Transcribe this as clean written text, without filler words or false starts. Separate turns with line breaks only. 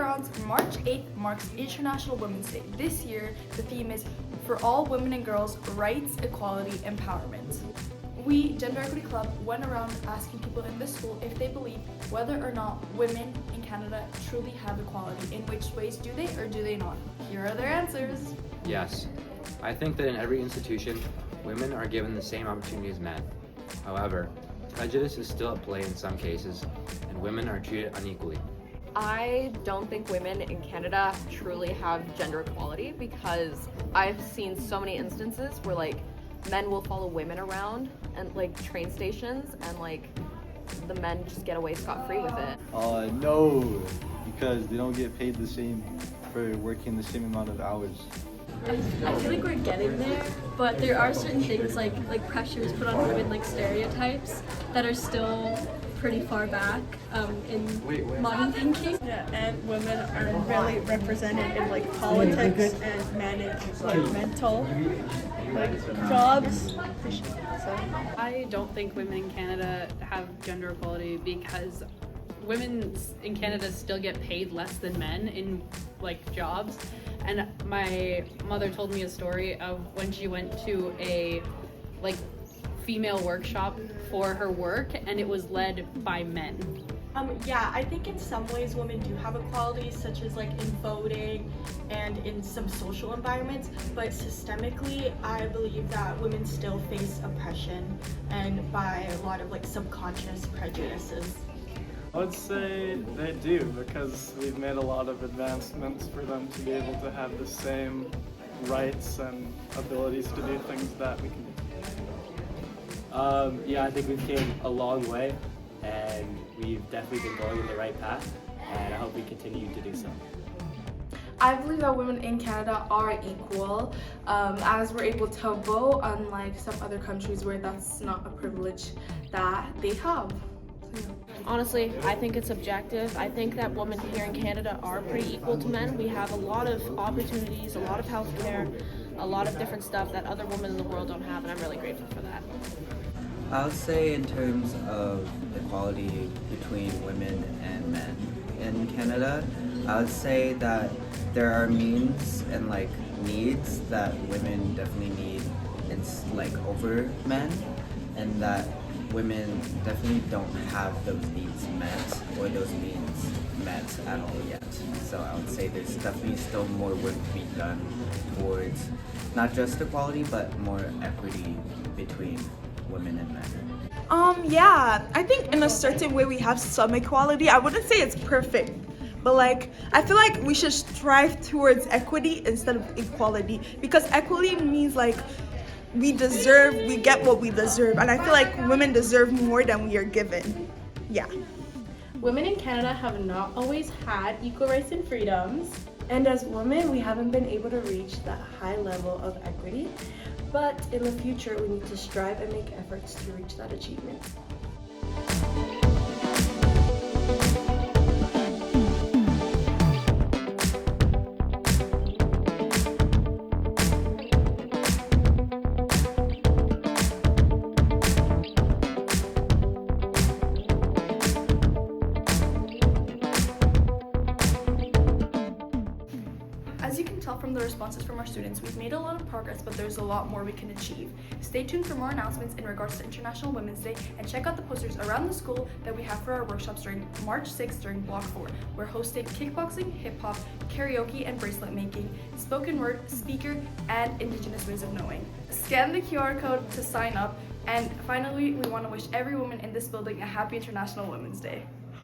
France, March 8th marks International Women's Day. This year, the theme is For All Women and Girls, Rights, Equality, Empowerment. We, Gender Equity Club, went around asking people in this school if they believe whether or not women in Canada truly have equality. In which ways do they or do they not? Here are their answers.
Yes. I think that in every institution, women are given the same opportunity as men. However, prejudice is still at play in some cases, and women are treated unequally.
I don't think women in Canada truly have gender equality because I've seen so many instances where men will follow women around and train stations and the men just get away scot-free with it.
No, because they don't get paid the same for working the same amount of hours.
I feel like we're getting there, but there are certain things like pressures put on women, like stereotypes that are still pretty far back in modern thinking.
Yeah, and women are really represented in politics and mental jobs. So
I don't think women in Canada have gender equality because women in Canada still get paid less than men in jobs. And my mother told me a story of when she went to a female workshop for her work and it was led by men.
Yeah, I think in some ways women do have equality, such as in voting and in some social environments, but systemically I believe that women still face oppression and by a lot of subconscious prejudices.
I would say they do because we've made a lot of advancements for them to be able to have the same rights and abilities to do things that we can do.
Yeah, I think we've came a long way and we've definitely been going in the right path and I hope we continue to do so.
I believe that women in Canada are equal, as we're able to vote, unlike some other countries where that's not a privilege that they have.
Honestly, I think it's objective. I think that women here in Canada are pretty equal to men. We have a lot of opportunities, a lot of healthcare, a lot of different stuff that other women in the world don't have, and I'm really grateful for that.
I would say in terms of equality between women and men in Canada, I would say that there are means and needs that women definitely need over men, and that women definitely don't have those needs met or those means met at all yet. So I would say there's definitely still more work to be done towards not just equality but more equity between women and men.
Yeah, I think in a certain way we have some equality. I wouldn't say it's perfect, but I feel like we should strive towards equity instead of equality, because equity means we get what we deserve, and I feel like women deserve more than we are given. Yeah.
Women in Canada have not always had equal rights and freedoms, and as women we haven't been able to reach that high level of equity, but in the future we need to strive and make efforts to reach that achievement.
As you can tell from the responses from our students, we've made a lot of progress, but there's a lot more we can achieve. Stay tuned for more announcements in regards to International Women's Day, and check out the posters around the school that we have for our workshops during March 6th during Block 4. We're hosting kickboxing, hip-hop, karaoke and bracelet making, spoken word, speaker, and Indigenous ways of knowing. Scan the QR code to sign up, and finally, we want to wish every woman in this building a happy International Women's Day.